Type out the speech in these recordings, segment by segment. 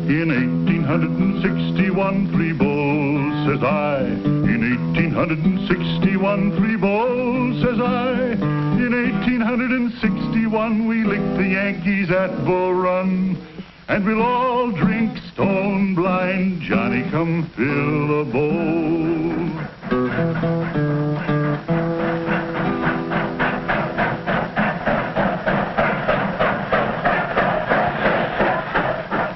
In 1861, 3 bulls, says I. In 1861, 3 bulls, says I. In 1861, we licked the Yankees at Bull Run. And we'll all drink stone blind, Johnny, come fill a bowl.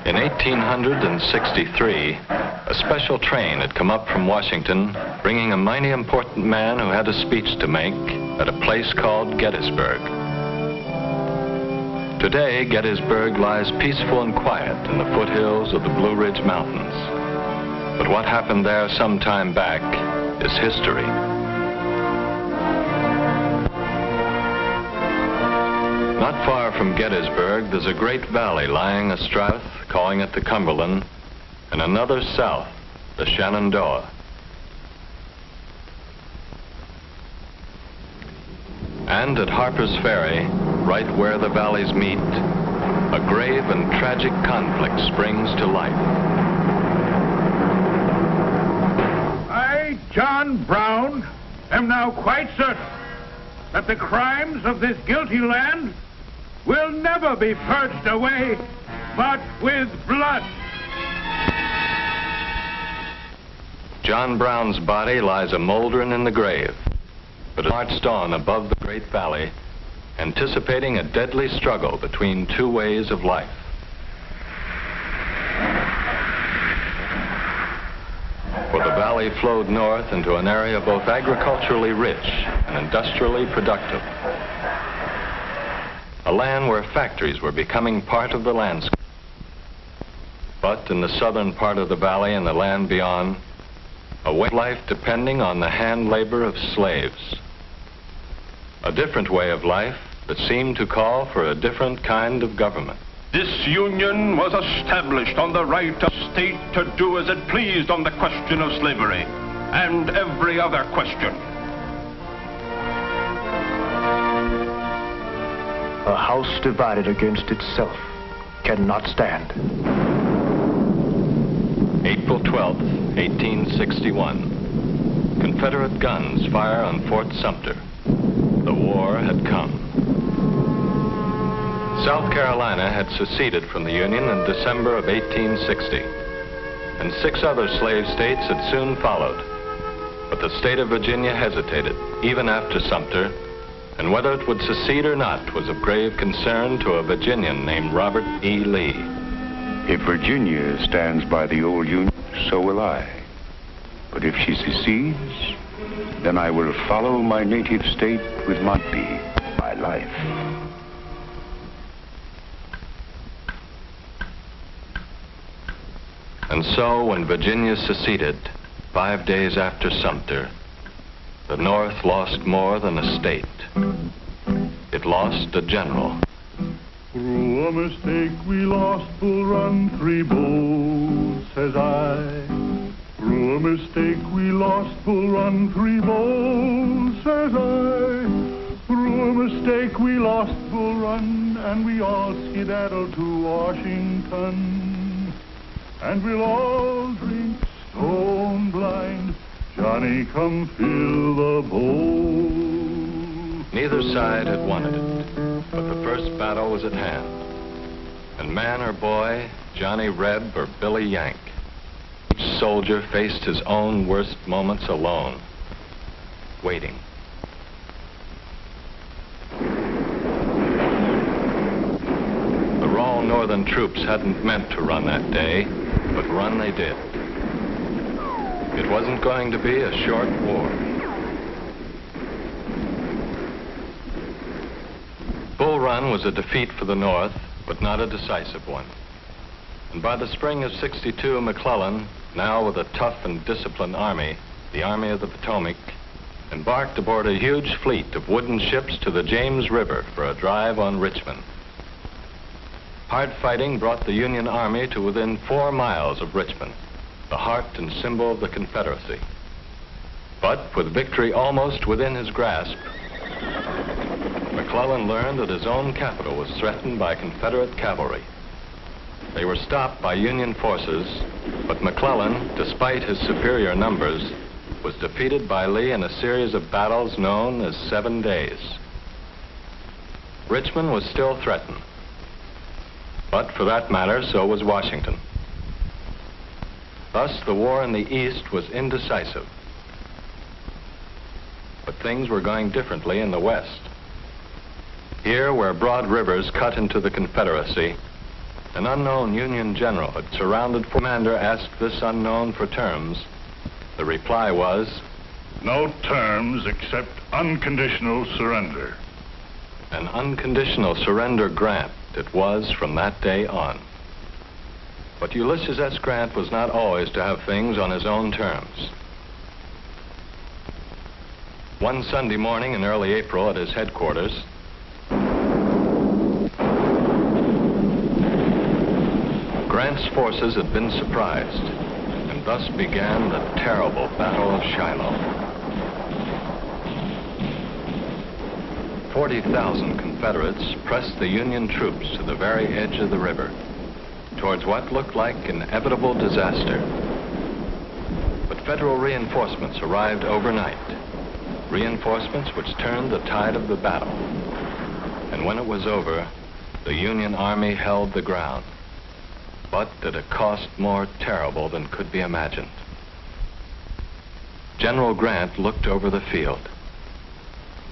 In 1863, a special train had come up from Washington, bringing a mighty important man who had a speech to make at a place called Gettysburg. Today, Gettysburg lies peaceful and quiet in the foothills of the Blue Ridge Mountains. But what happened there some time back is history. Not far from Gettysburg, there's a great valley lying astride, calling it the Cumberland, and another south, the Shenandoah. And at Harper's Ferry, right where the valleys meet, a grave and tragic conflict springs to life. I, John Brown, am now quite certain that the crimes of this guilty land will never be purged away, but with blood. John Brown's body lies a moldering in the grave, but it marched on above the great valley, anticipating a deadly struggle between two ways of life. For the valley flowed north into an area both agriculturally rich and industrially productive. A land where factories were becoming part of the landscape. But in the southern part of the valley and the land beyond, a way of life depending on the hand labor of slaves. A different way of life that seemed to call for a different kind of government. This union was established on the right of state to do as it pleased on the question of slavery and every other question. A house divided against itself cannot stand. April 12th, 1861. Confederate guns fire on Fort Sumter. The war had come. South Carolina had seceded from the Union in December of 1860, and 6 other slave states had soon followed. But the state of Virginia hesitated, even after Sumter, and whether it would secede or not was of grave concern to a Virginian named Robert E. Lee. If Virginia stands by the old Union, so will I. But if she secedes, then I will follow my native state with my life. And so, when Virginia seceded, 5 days after Sumter, the North lost more than a state. It lost a general. Through a mistake we lost Bull Run, 3 bulls, says I. Through a mistake we lost Bull Run, 3 bulls, says I. Through a mistake we lost Bull Run, and we all skedaddled to Washington. And we'll all drink stone blind, Johnny, come fill the bowl. Neither side had wanted it, but the first battle was at hand. And man or boy, Johnny Reb or Billy Yank, each soldier faced his own worst moments alone, waiting. The raw northern troops hadn't meant to run that day, but run they did. It wasn't going to be a short war. Bull Run was a defeat for the North, but not a decisive one. And by the spring of '62, McClellan, now with a tough and disciplined army, the Army of the Potomac, embarked aboard a huge fleet of wooden ships to the James River for a drive on Richmond. Hard fighting brought the Union Army to within 4 miles of Richmond, the heart and symbol of the Confederacy. But with victory almost within his grasp, McClellan learned that his own capital was threatened by Confederate cavalry. They were stopped by Union forces, but McClellan, despite his superior numbers, was defeated by Lee in a series of battles known as 7 days. Richmond was still threatened, but for that matter, so was Washington. Thus, the war in the East was indecisive. But things were going differently in the West. Here, where broad rivers cut into the Confederacy, an unknown Union general had surrounded. Commander asked this unknown for terms. The reply was, "No terms except unconditional surrender." An unconditional surrender grant it was from that day on. But Ulysses S. Grant was not always to have things on his own terms. One Sunday morning in early April at his headquarters, Grant's forces had been surprised, and thus began the terrible Battle of Shiloh. 40,000 Confederates pressed the Union troops to the very edge of the river, towards what looked like inevitable disaster. But Federal reinforcements arrived overnight, reinforcements which turned the tide of the battle. And when it was over, the Union Army held the ground, but at a cost more terrible than could be imagined. General Grant looked over the field.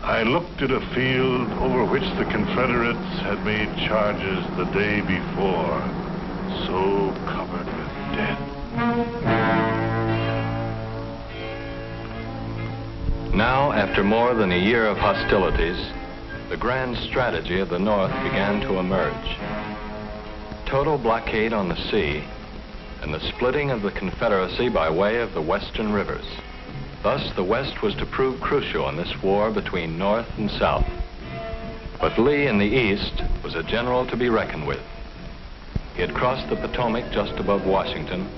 I looked at a field over which the Confederates had made charges the day before, so covered with dead. Now, after more than a year of hostilities, the grand strategy of the North began to emerge. Total blockade on the sea and the splitting of the Confederacy by way of the western rivers. Thus, the West was to prove crucial in this war between North and South. But Lee in the East was a general to be reckoned with. He had crossed the Potomac just above Washington,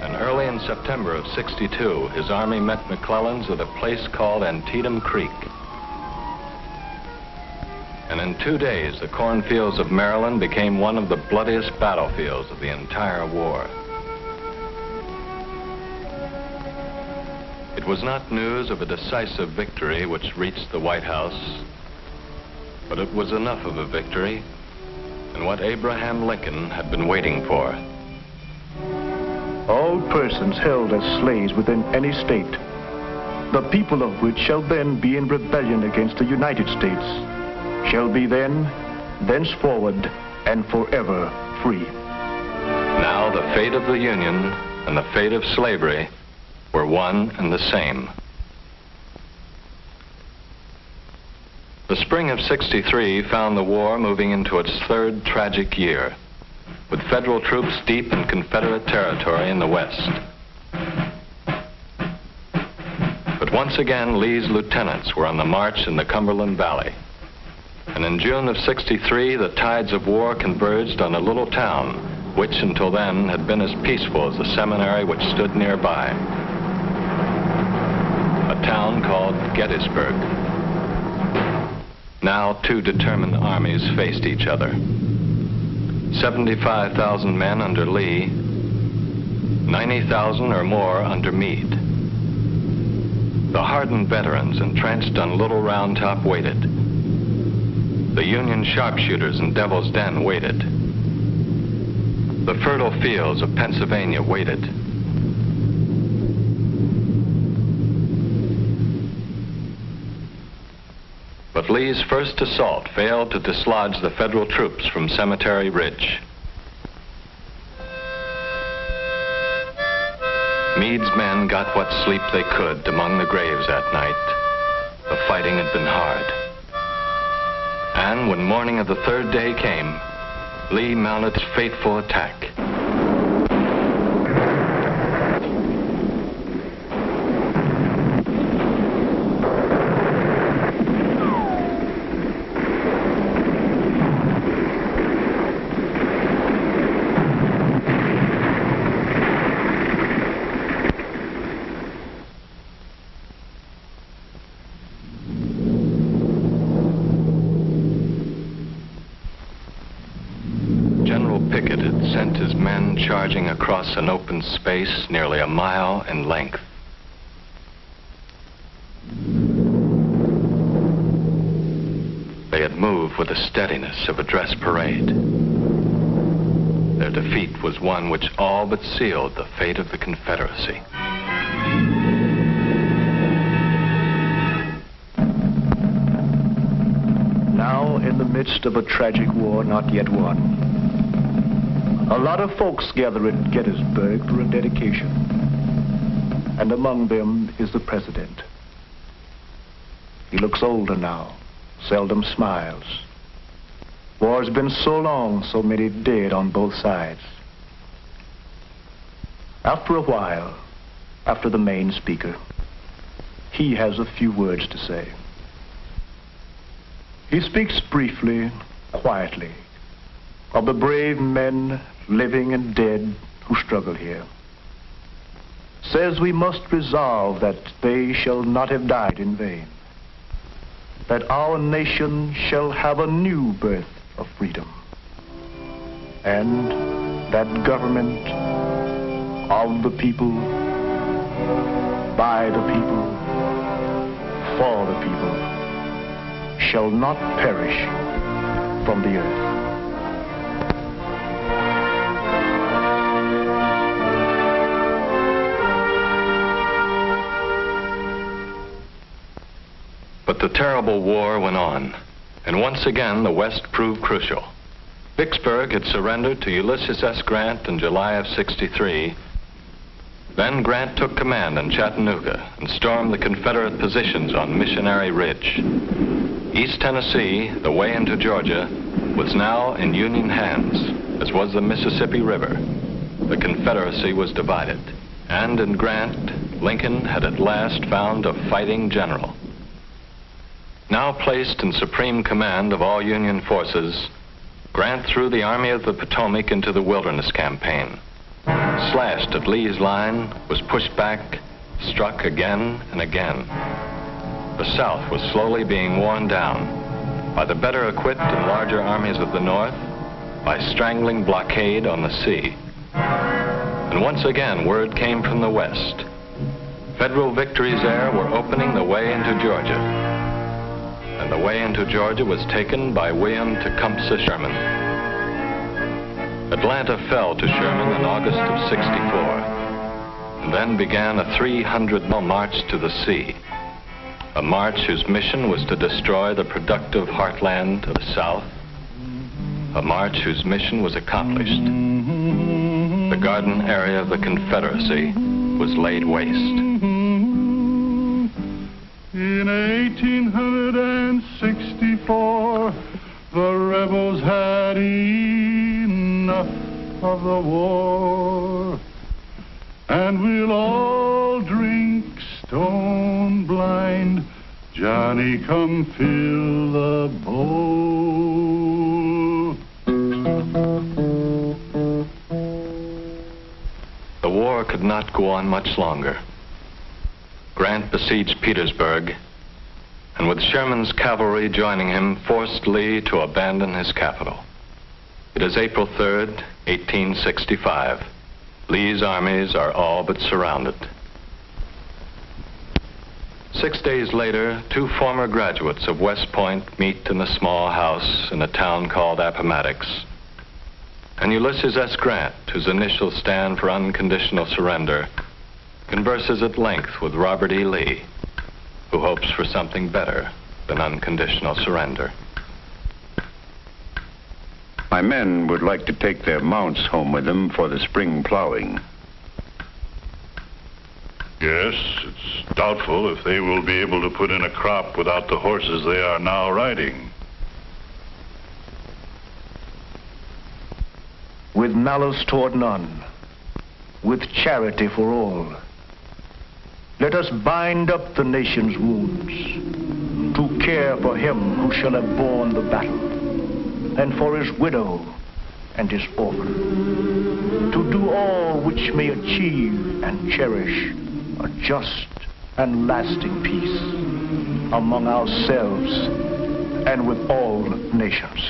and early in September of '62, his army met McClellan's at a place called Antietam Creek. And in 2 days, the cornfields of Maryland became one of the bloodiest battlefields of the entire war. It was not news of a decisive victory which reached the White House, but it was enough of a victory and what Abraham Lincoln had been waiting for. All persons held as slaves within any state, the people of which shall then be in rebellion against the United States, shall be then, thenceforward, and forever free. Now the fate of the Union and the fate of slavery were one and the same. The spring of '63 found the war moving into its third tragic year, with Federal troops deep in Confederate territory in the West. But once again, Lee's lieutenants were on the march in the Cumberland Valley. And in June of '63, the tides of war converged on a little town, which until then had been as peaceful as the seminary which stood nearby. A town called Gettysburg. Now 2 determined armies faced each other. 75,000 men under Lee, 90,000 or more under Meade. The hardened veterans entrenched on Little Round Top waited. The Union sharpshooters in Devil's Den waited. The fertile fields of Pennsylvania waited. But Lee's first assault failed to dislodge the Federal troops from Cemetery Ridge. Meade's men got what sleep they could among the graves that night. The fighting had been hard. And when morning of the 3rd day came, Lee mounted his fateful attack. picket had sent his men charging across an open space nearly a mile in length. They had moved with the steadiness of a dress parade. Their defeat was one which all but sealed the fate of the Confederacy. Now, in the midst of a tragic war not yet won, a lot of folks gather at Gettysburg for a dedication. And among them is the president. He looks older now, seldom smiles. War's been so long, so many dead on both sides. After a while, after the main speaker, he has a few words to say. He speaks briefly, quietly, of the brave men, living and dead, who struggle here. Says we must resolve that they shall not have died in vain, that our nation shall have a new birth of freedom, and that government of the people, by the people, for the people, shall not perish from the earth. But the terrible war went on, and once again the West proved crucial. Vicksburg had surrendered to Ulysses S. Grant in July of '63. Then Grant took command in Chattanooga and stormed the Confederate positions on Missionary Ridge. East Tennessee, the way into Georgia, was now in Union hands, as was the Mississippi River. The Confederacy was divided, and in Grant, Lincoln had at last found a fighting general. Now placed in supreme command of all Union forces, Grant threw the Army of the Potomac into the Wilderness Campaign. Slashed at Lee's line, was pushed back, struck again and again. The South was slowly being worn down by the better equipped and larger armies of the North, by strangling blockade on the sea. And once again, word came from the West. Federal victories there were opening the way into Georgia. And the way into Georgia was taken by William Tecumseh Sherman. Atlanta fell to Sherman in August of '64, and then began a 300-mile march to the sea. A march whose mission was to destroy the productive heartland of the South. A march whose mission was accomplished. The garden area of the Confederacy was laid waste. In 1864, the rebels had enough of the war, and we'll all drink stone blind. Johnny, come fill the bowl. The war could not go on much longer. Grant besieged Petersburg, and with Sherman's cavalry joining him, forced Lee to abandon his capital. It is April 3rd, 1865. Lee's armies are all but surrounded. 6 days later, two former graduates of West Point meet in a small house in a town called Appomattox. And Ulysses S. Grant, whose initials stand for unconditional surrender, converses at length with Robert E. Lee, who hopes for something better than unconditional surrender. My men would like to take their mounts home with them for the spring plowing. Yes, it's doubtful if they will be able to put in a crop without the horses they are now riding. With malice toward none, with charity for all, let us bind up the nation's wounds, to care for him who shall have borne the battle, and for his widow and his orphan, to do all which may achieve and cherish a just and lasting peace among ourselves and with all nations.